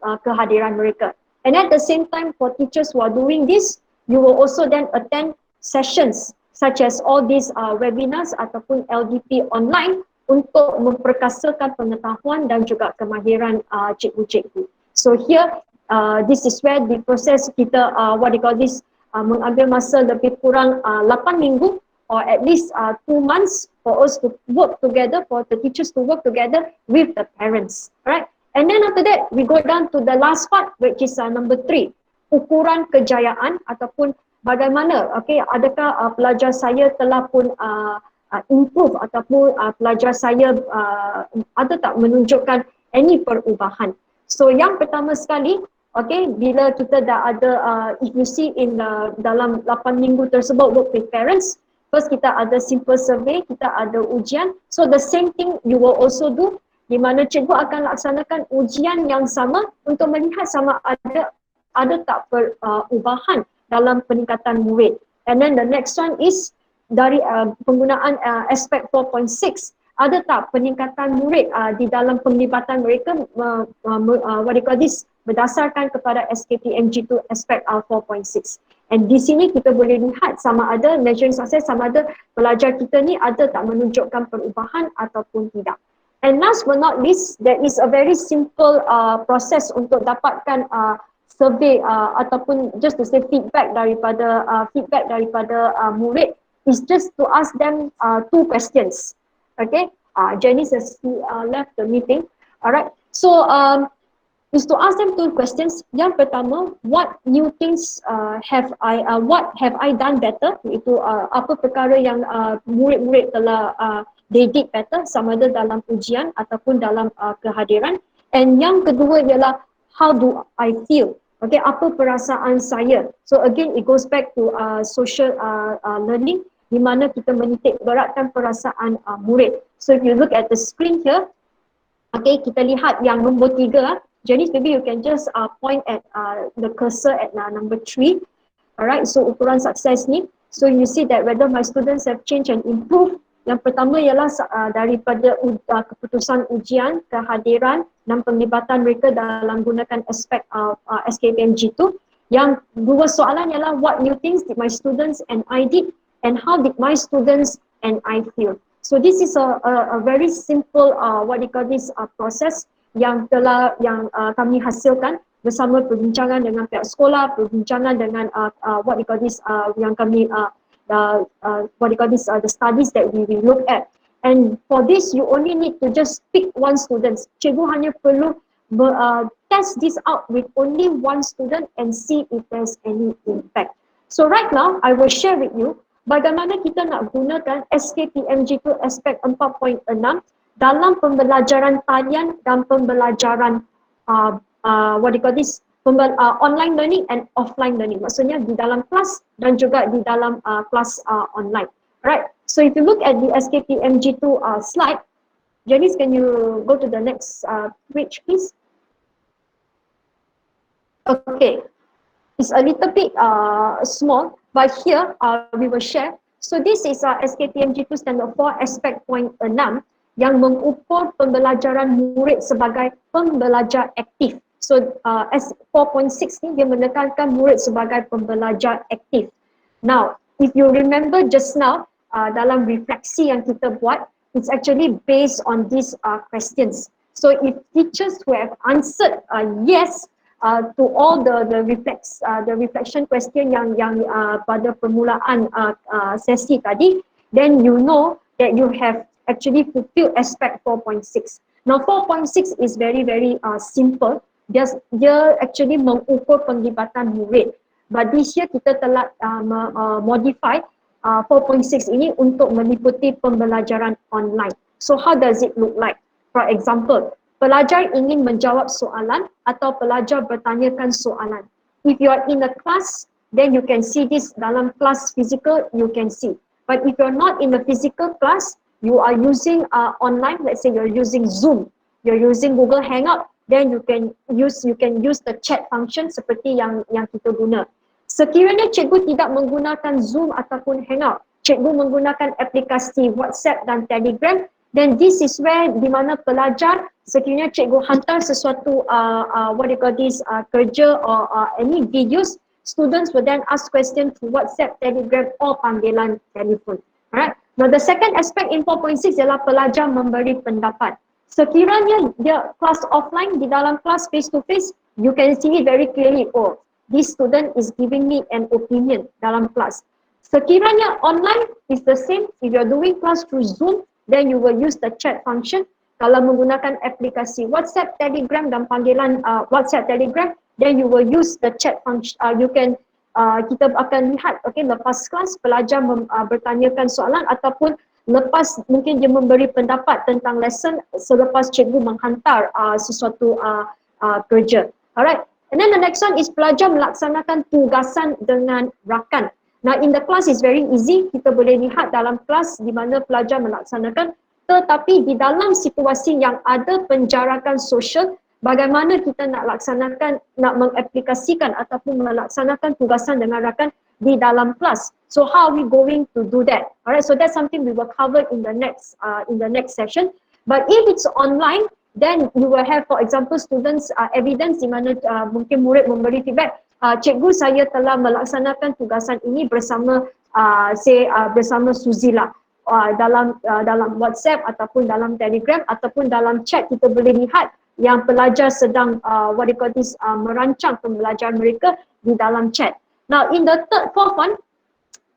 kehadiran mereka. And at the same time, for teachers who are doing this, you will also then attend sessions such as all these webinars ataupun LDP online untuk memperkasakan pengetahuan dan juga kemahiran cikgu-cikgu. So here, this is where the process kita, what they call this, mengambil masa lebih kurang 8 minggu or at least 2 months for us to work together, for the teachers to work together with the parents, right? And then after that, we go down to the last part, which is number 3, ukuran kejayaan ataupun bagaimana, okay, adakah pelajar saya telah pun improve ataupun pelajar saya ada tak menunjukkan any perubahan. So yang pertama sekali, okay, bila kita dah ada, if you see in dalam 8 minggu tersebut work with parents, first kita ada simple survey, kita ada ujian. So the same thing you will also do, di mana cikgu akan laksanakan ujian yang sama untuk melihat sama ada tak perubahan dalam peningkatan murid. And then the next one is dari penggunaan aspek 4.6, ada tak peningkatan murid di dalam penglibatan mereka, what do you call this, berdasarkan kepada SKPMG2 aspek 4.6. And di sini kita boleh lihat sama ada measuring success, sama ada pelajar kita ni ada tak menunjukkan perubahan ataupun tidak. And last but not least, there is a very simple proses untuk dapatkan survey ataupun just to say feedback daripada murid, is just to ask them 2 questions. Okay, Janice has left the meeting. Alright, so is to ask them 2 questions. Yang pertama, what new things have I done better? Iaitu apa perkara yang murid-murid telah they did better, sama ada dalam ujian ataupun dalam kehadiran. And yang kedua ialah how do I feel? Okay, apa perasaan saya? So again, it goes back to social learning, di mana kita menitik beratkan perasaan murid. So if you look at the screen here, okay, kita lihat yang nombor 3. Janice, maybe you can just point at the cursor at number 3. Alright, so ukuran sukses ni. So you see that whether my students have changed and improved. Yang pertama ialah daripada keputusan ujian, kehadiran dan penglibatan mereka dalam gunakan aspek SKPMG2. Yang 2 soalan ialah what new things did my students and I did, and how did my students and I feel. So this is a very simple process yang kami hasilkan bersama perbincangan dengan pihak sekolah, perbincangan dengan yang kami the studies that we will look at. And for this, you only need to just pick 1 student. Cikgu hanya perlu test this out with only 1 student and see if there's any impact. So right now, I will share with you bagaimana kita nak gunakan SKPMG2 aspek 4.6 dalam pembelajaran talian dan pembelajaran online learning and offline learning. Maksudnya di dalam kelas dan juga di dalam kelas online. Right. So if you look at the SKPMG2 slide, Janice, can you go to the next page, please? Okay. It's a little bit small, but here we will share. So this is SKPMG2 Standard 4 aspek point 6 yang mengukur pembelajaran murid sebagai pembelajar aktif. So S4.6 ni dia menekankan murid sebagai pembelajar aktif. Now, if you remember just now dalam refleksi yang kita buat, it's actually based on these questions. So if teachers who have answered yes to all the reflection question yang pada permulaan sesi tadi, then you know that you have actually fulfilled aspect 4.6. Now 4.6 is very simple. Dia actually mengukur penglibatan murid. But this year kita telah modify 4.6 ini untuk meliputi pembelajaran online. So how does it look like? For example, pelajar ingin menjawab soalan atau pelajar bertanyakan soalan. If you are in a class, then you can see this dalam kelas physical, you can see. But if you're not in a physical class, you are using online, let's say you're using Zoom, you're using Google Hangout, then you can use the chat function seperti yang kita guna. Sekiranya cikgu tidak menggunakan Zoom ataupun Hangout, cikgu menggunakan aplikasi WhatsApp dan Telegram, then this is where di mana pelajar sekiranya cikgu hantar sesuatu kerja or any videos, students will then ask question to WhatsApp, Telegram or panggilan telefon. Alright. Now the second aspect in 4.6 ialah pelajar memberi pendapat. Sekiranya dia kelas offline, di dalam kelas face to face, you can see it very clearly. Oh, this student is giving me an opinion dalam kelas. Sekiranya online is the same. If you're doing class through Zoom, then you will use the chat function. Kalau menggunakan aplikasi WhatsApp, Telegram dan panggilan WhatsApp, Telegram, then you will use the chat function. Kita akan lihat, okay, lepas kelas pelajar bertanyakan soalan ataupun lepas mungkin dia memberi pendapat tentang lesson selepas cikgu menghantar sesuatu kerja. Alright. And then the next one is pelajar melaksanakan tugasan dengan rakan. Now in the class is very easy. Kita boleh lihat dalam kelas di mana pelajar melaksanakan, tetapi di dalam situasi yang ada penjarakan sosial, bagaimana kita nak laksanakan, nak mengaplikasikan ataupun melaksanakan tugasan dengan rakan di dalam kelas. So how are we going to do that? Alright, so that's something we will cover in the next session. But if it's online, then you will have, for example, students evidence di mana mungkin murid memberi feedback, cikgu saya telah melaksanakan tugasan ini bersama bersama Suzila. Dalam WhatsApp ataupun dalam Telegram ataupun dalam chat kita boleh lihat yang pelajar sedang merancang pembelajaran mereka di dalam chat. Now in the third, fourth one,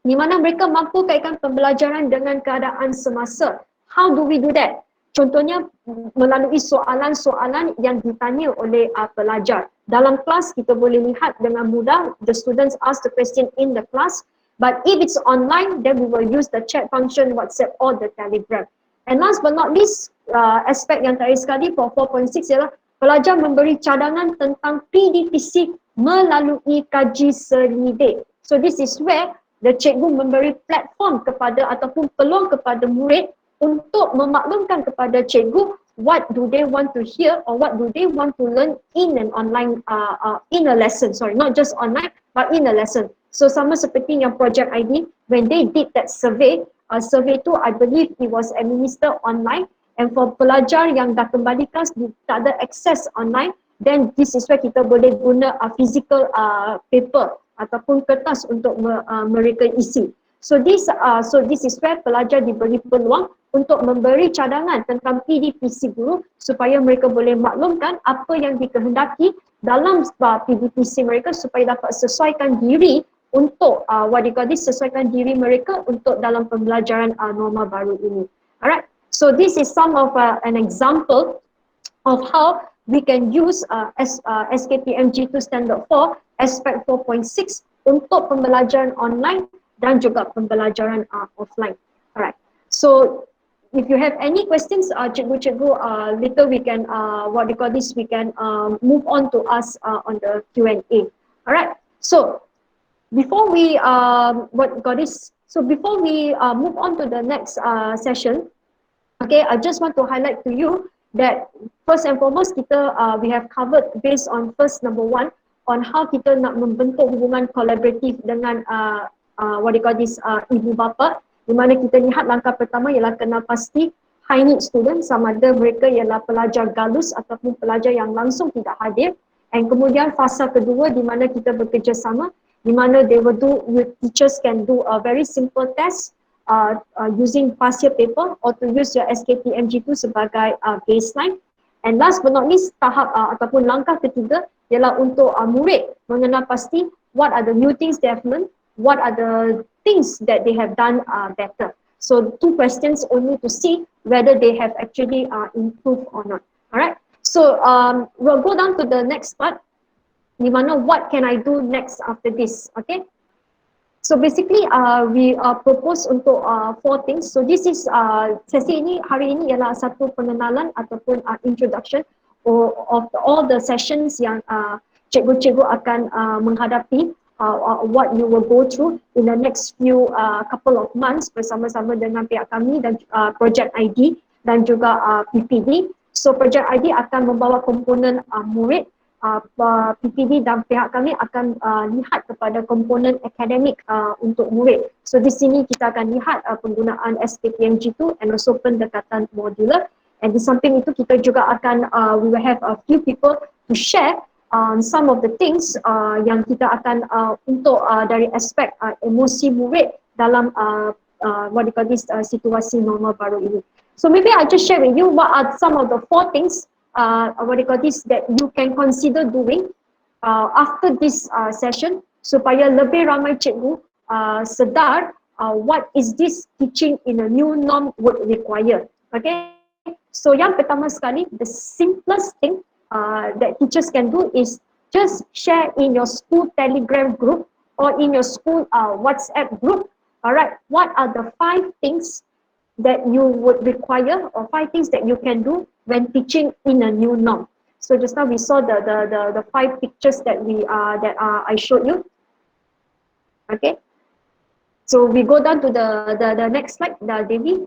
di mana mereka mampu kaitkan pembelajaran dengan keadaan semasa. How do we do that? Contohnya melalui soalan-soalan yang ditanya oleh pelajar. Dalam kelas kita boleh lihat dengan mudah the students ask the question in the class, but if it's online then we will use the chat function, WhatsApp or the Telegram. And last but not least, aspek yang terakhir sekali for 4.6 ialah pelajar memberi cadangan tentang PDPC melalui kaji selidik. So this is where the cikgu memberi platform kepada ataupun peluang kepada murid untuk memaklumkan kepada cikgu what do they want to hear or what do they want to learn in an online in a lesson, not just online but in a lesson. So sama seperti yang Project ID, when they did that survey tu I believe it was administered online, and for pelajar yang dah kembali kelas tak ada access online, then this is where kita boleh guna physical paper ataupun kertas untuk mereka isi. So this is where pelajar diberi peluang untuk memberi cadangan tentang PDPC guru supaya mereka boleh maklumkan apa yang dikehendaki dalam PDPC mereka supaya dapat sesuaikan diri untuk sesuaikan diri mereka untuk dalam pembelajaran norma baru ini. Alright, so this is some of an example of how we can use SKPMG2 Standard 4 aspek 4.6 untuk pembelajaran online dan juga pembelajaran offline. Alright, so if you have any questions, cikgu, later we can we can move on to ask on the Q&A. Alright, so before we move on to the next session, okay, I just want to highlight to you that first and foremost we have covered based on first number 1 on how kita nak membentuk hubungan kolaboratif dengan ibu bapa, di mana kita lihat langkah pertama ialah kena pasti high need student, sama ada mereka ialah pelajar galus ataupun pelajar yang langsung tidak hadir, and kemudian fasa kedua di mana kita bekerjasama, di mana teachers can do a very simple test using past year paper or to use your SKPMG2 sebagai baseline. And last but not least, tahap ataupun langkah ketiga ialah untuk murid mengenal pasti what are the new things they have learned, what are the things that they have done better. So 2 questions only to see whether they have actually improved or not. Alright, so we'll go down to the next part, di mana what can I do next after this, okay? So basically we propose untuk 4 things. So this is sesi ini hari ini ialah satu pengenalan ataupun introduction of all the sessions yang cikgu-cikgu akan menghadapi, what you will go through in the next few couple of months bersama-sama dengan pihak kami dan Project ID dan juga PPD. So Project ID akan membawa komponen murid, PPD dan pihak kami akan lihat kepada komponen akademik untuk murid. So di sini kita akan lihat penggunaan SKPMG2 and also pendekatan modular. And di samping itu kita juga akan we will have a few people to share some of the things yang kita akan untuk dari aspek emosi murid dalam situasi normal baru ini. So maybe I just share with you what are some of the 4 things that you can consider doing after this session supaya lebih ramai cikgu sedar what is this teaching in a new norm would require. Okay, so yang pertama sekali, the simplest thing that teachers can do is just share in your school Telegram group or in your school WhatsApp group. Alright, what are the 5 things that you would require or 5 things that you can do when teaching in a new norm? So just now we saw the 5 pictures that I showed you. Okay, so we go down to the next slide, Devi.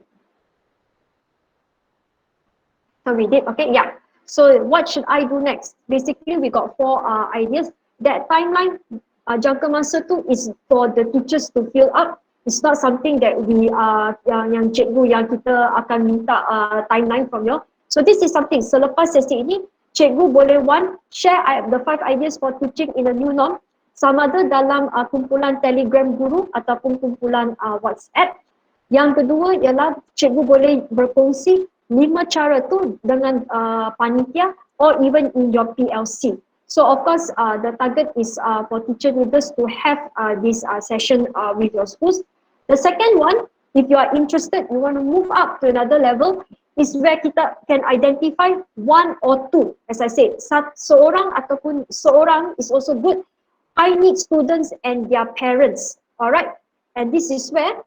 So we did, okay, yeah. So what should I do next? Basically, we got 4 ideas. That timeline, jangka masa tu is for the teachers to fill up. It's not something that we yang cikgu yang kita akan minta timeline from you. So this is something, selepas sesi ini, cikgu boleh share the 5 ideas for teaching in a new norm, sama ada dalam kumpulan Telegram guru ataupun kumpulan WhatsApp. Yang kedua ialah cikgu boleh berkongsi 5 cara tu dengan panitia or even in your PLC. So of course, the target is for teacher leaders to have this session with your schools. The second one, if you are interested, you want to move up to another level, is where kita can identify 1 or 2. As I said, seorang ataupun seorang is also good. I need students and their parents. Alright, and this is where,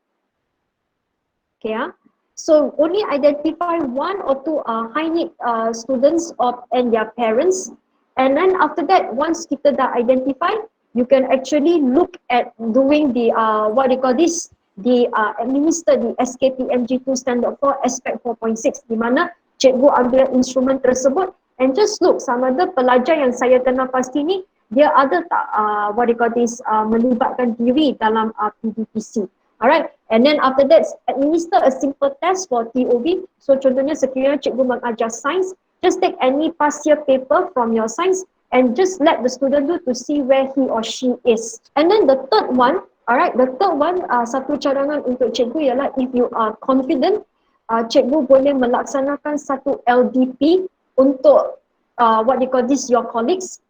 okay, so only identify 1 or 2 high need students and their parents. And then after that, once kita dah identify, you can actually look at doing the what do you call this, the administer the SKPMG2 standard for aspect 4.6, di mana cikgu ambil instrumen tersebut and just look sama ada pelajar yang saya kena pasti ni dia ada tak what do you call this, melibatkan diri dalam PDPC. Alright, and then after that administer a simple test for TOB. So contohnya sekiranya cikgu mengajar sains, just take any past year paper from your science and just let the student do to see where he or she is. And then the third one, alright, the third one, satu cadangan untuk cikgu ialah if you are confident, cikgu boleh melaksanakan satu LDP untuk what they call this, your colleagues.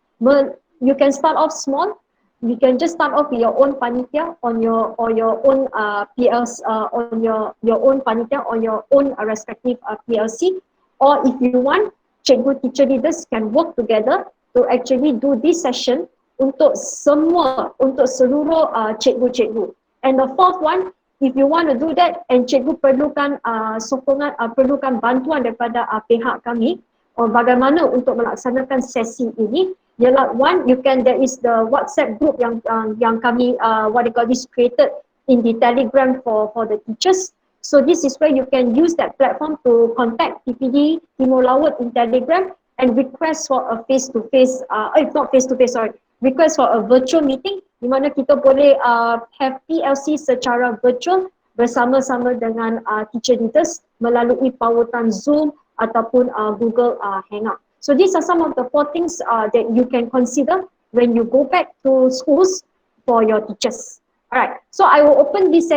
You can start off small. You can just start off with your own panitia on your own PLC, on your own panitia on your own respective PLC. Or if you want, cikgu teacher leaders can work together to actually do this session untuk seluruh cikgu-cikgu. And the fourth one, if you want to do that and cikgu perlukan sokongan, perlukan bantuan daripada pihak kami bagaimana untuk melaksanakan sesi ini, ialah one, there is the WhatsApp group yang kami what they call this, created in the Telegram for the teachers. So this is where you can use that platform to contact TPD Timur Laut in Telegram and request for a face-to-face, not face-to-face, sorry, request for a virtual meeting di mana kita boleh have PLC secara virtual bersama-sama dengan teacher leaders melalui pautan Zoom ataupun Google Hangout. So these are some of the 4 things that you can consider when you go back to schools for your teachers. Alright, so I will open this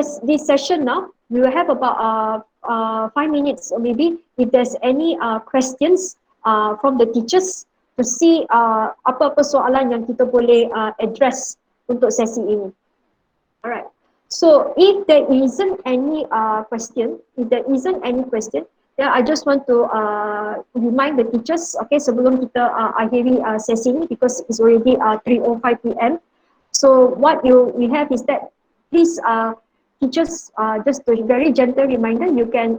session now. We will have about 5 minutes or maybe if there's any questions from the teachers to see apa-apa soalan yang kita boleh address untuk sesi ini. Alright, so if there isn't any question, then I just want to remind the teachers, okay, sebelum kita akhiri sesi ini because it's already 3:05 PM. So what we have is that please teachers, just a very gentle reminder, you can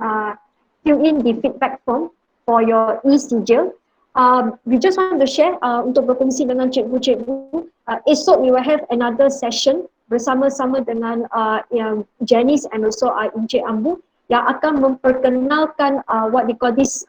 fill in the feedback form for your e-sijil. We just want to share untuk berkongsi dengan cikgu-cikgu. Esok we will have another session bersama-sama dengan yang Janice and also Encik Ambu yang akan memperkenalkan what they call this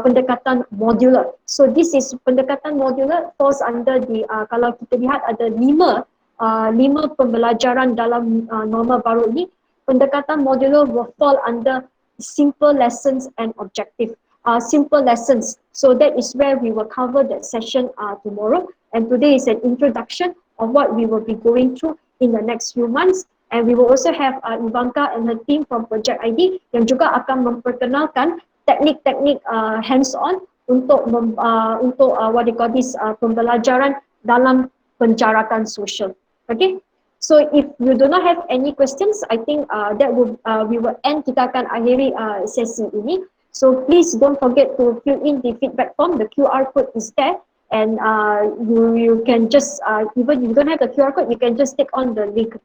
pendekatan modular. So this is pendekatan modular falls under the kalau kita lihat ada 5 pembelajaran dalam norma baru ini. Pendekatan modular will fall under simple lessons and objective. Simple lessons. So that is where we will cover that session tomorrow. And today is an introduction of what we will be going through in the next few months. And we will also have Ivanka and her team from Project ID yang juga akan memperkenalkan teknik-teknik hands-on untuk what they call this pembelajaran dalam penjarakan sosial. Okay, so if you do not have any questions, I think that will we will end, kita akan akhiri sesi ini. So please don't forget to fill in the feedback form. The QR code is there, and you can just even if you don't have the QR code, you can just click on the link